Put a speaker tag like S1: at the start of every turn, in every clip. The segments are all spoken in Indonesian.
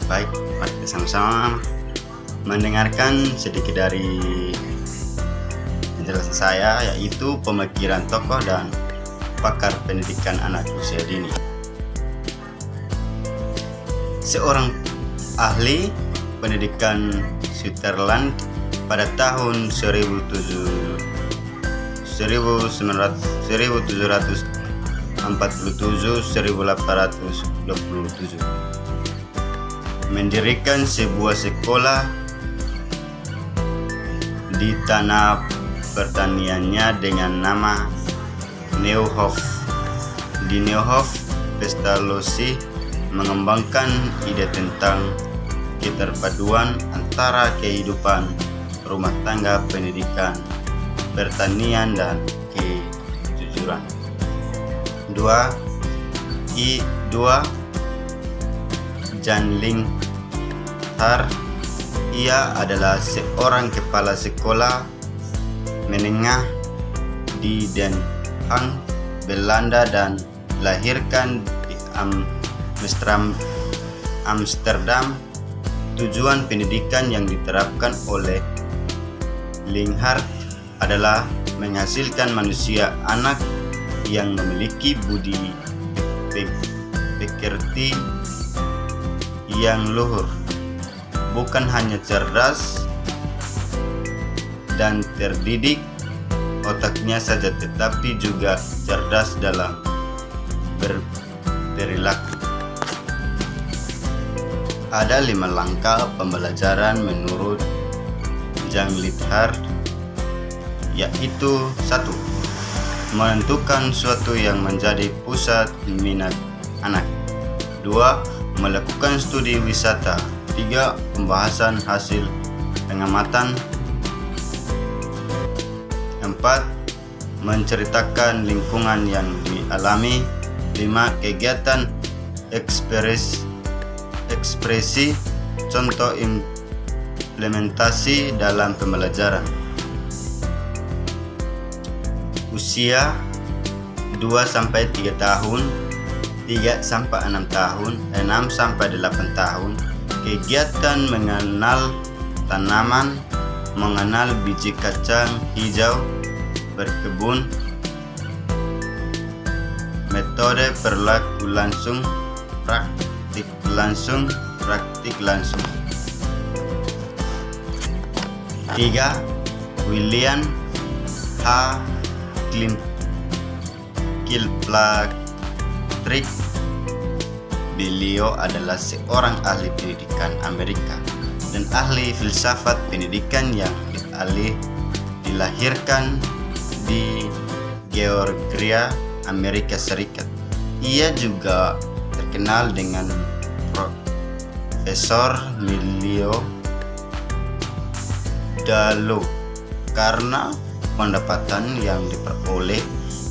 S1: Baik, mari kita sama-sama mendengarkan sedikit dari penjelasan saya, yaitu pemikiran tokoh dan pakar pendidikan anak usia dini. Seorang ahli pendidikan Switzerland pada tahun 1747-1827 mendirikan sebuah sekolah di tanah pertaniannya dengan nama Neuhof. Di Neuhof, Pestalozzi mengembangkan ide tentang keterpaduan antara kehidupan rumah tangga, pendidikan, pertanian, dan kejujuran. 2. Jan Linhart. Ia adalah seorang kepala sekolah menengah di Den Haag, Belanda, dan dilahirkan di Amsterdam. Tujuan pendidikan yang diterapkan oleh Linhart adalah menghasilkan manusia anak yang memiliki budi pekerti yang luhur, bukan hanya cerdas dan terdidik otaknya saja, tetapi juga cerdas dalam berperilaku. Ada 5 langkah pembelajaran menurut Jan Linhart, yaitu 1. Menentukan suatu yang menjadi pusat minat anak. 2. Melakukan studi wisata. 3. Pembahasan hasil pengamatan. 4. Menceritakan lingkungan yang dialami. 5. Kegiatan ekspresi, contoh implementasi dalam pembelajaran. Usia 2-3 tahun, 3-6 tahun, 6-8 tahun. Kegiatan mengenal tanaman, mengenal biji kacang hijau, berkebun. Metode perilaku langsung, praktik langsung. 3. William H. Kilpatrick. Beliau adalah seorang ahli pendidikan Amerika dan ahli filsafat pendidikan yang dilahirkan di Georgia, Amerika Serikat. Ia juga terkenal dengan Profesor Milio Dallou karena pendapatan yang diperoleh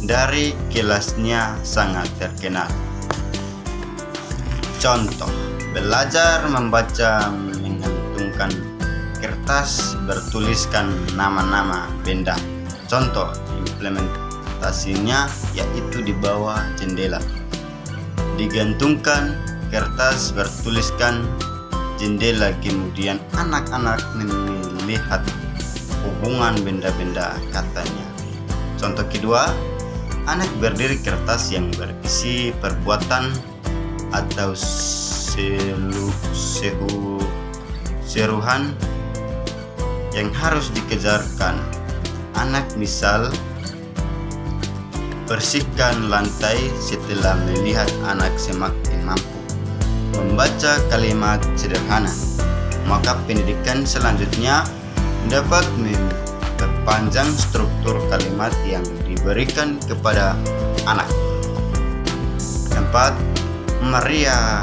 S1: dari kelasnya sangat terkenal. Contoh, belajar membaca menggantungkan kertas bertuliskan nama-nama benda. Contoh implementasinya yaitu di bawah jendela. Digantungkan kertas bertuliskan jendela, kemudian anak-anak melihat hubungan benda-benda katanya. Contoh kedua, anak berdiri kertas yang berisi perbuatan atau seruhan yang harus dikejarkan. Anak misal bersihkan lantai setelah melihat anak semakin mampu membaca kalimat sederhana. Maka pendidikan selanjutnya dapat memperpanjang struktur kalimat yang diberikan kepada anak. 4. Maria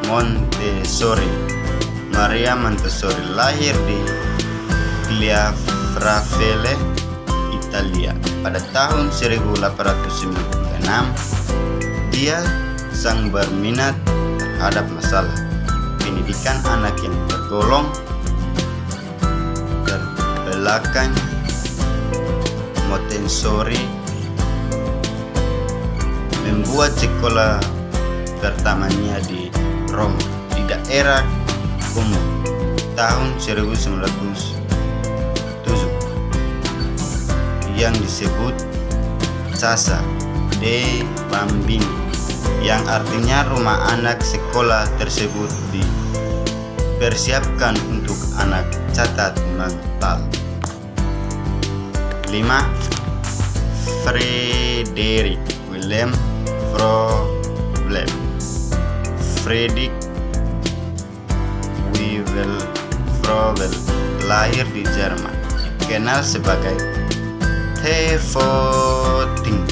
S1: Montessori. Maria Montessori lahir di Chiavarelle, Italia pada tahun 1896. Dia sang berminat terhadap masalah pendidikan anak yang tergolong terbelakang. Montessori membuat sekolah pertamanya di Roma di daerah Como tahun 1907 yang disebut Casa de Bambini, yang artinya rumah anak sekolah tersebut dipersiapkan untuk anak cacat mental. 5. Frederick Wilhelm Froebel. Friedrich Wilhelm Froebel lahir di Jerman, dikenal sebagai T-voting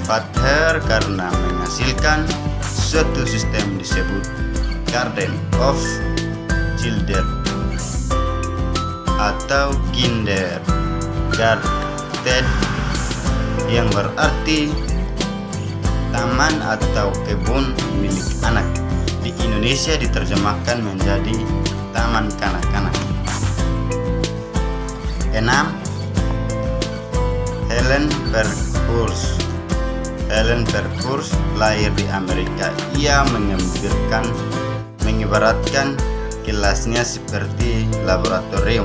S1: Vater karena menghasilkan suatu sistem disebut Garden of Children atau Kindergarten, yang berarti taman atau kebun milik anak. Di Indonesia diterjemahkan menjadi taman kanak-kanak. 6. Helen Parkhurst. Helen Parkhurst lahir di Amerika. Ia mengibaratkan kelasnya seperti laboratorium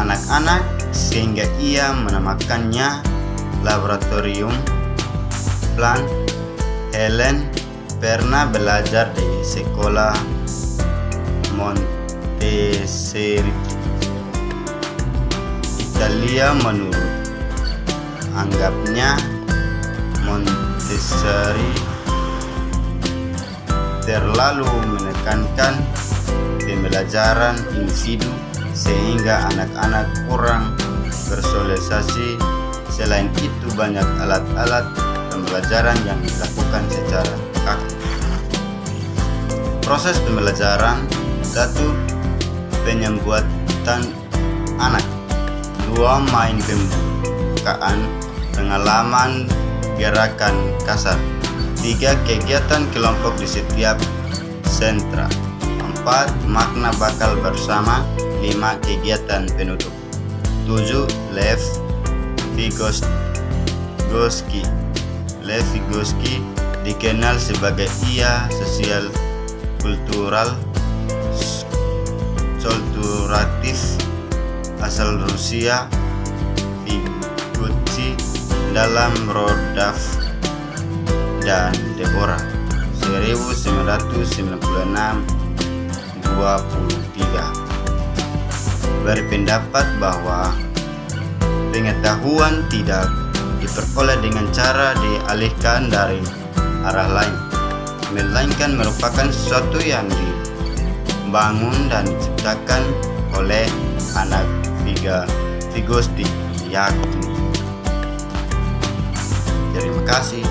S1: anak-anak, sehingga ia menamakannya Laboratorium Plan. Helen pernah belajar di sekolah Montessori Italia. Menurut anggapnya, Montessori terlalu menekankan pembelajaran individu sehingga anak-anak kurang bersosialisasi. Selain itu, banyak alat-alat pembelajaran yang dilakukan secara kaku. Proses pembelajaran: 1. Penyembuatan anak. 2. Main pembukaan, pengalaman gerakan kasar. 3. Kegiatan kelompok di setiap sentra. 4. Makna bakal bersama. 5. Kegiatan penutup. 7. Lev Vygotsky. Lev Vygotsky dikenal sebagai sosial kulturatif asal Rusia. Vygotsky dalam Rodaf dan Deborah 1996-23 berpendapat bahwa pengetahuan tidak diperoleh dengan cara dialihkan dari arah lain, melainkan merupakan sesuatu yang dibangun dan diciptakan oleh anak Vygotsky, yakni. Terima kasih.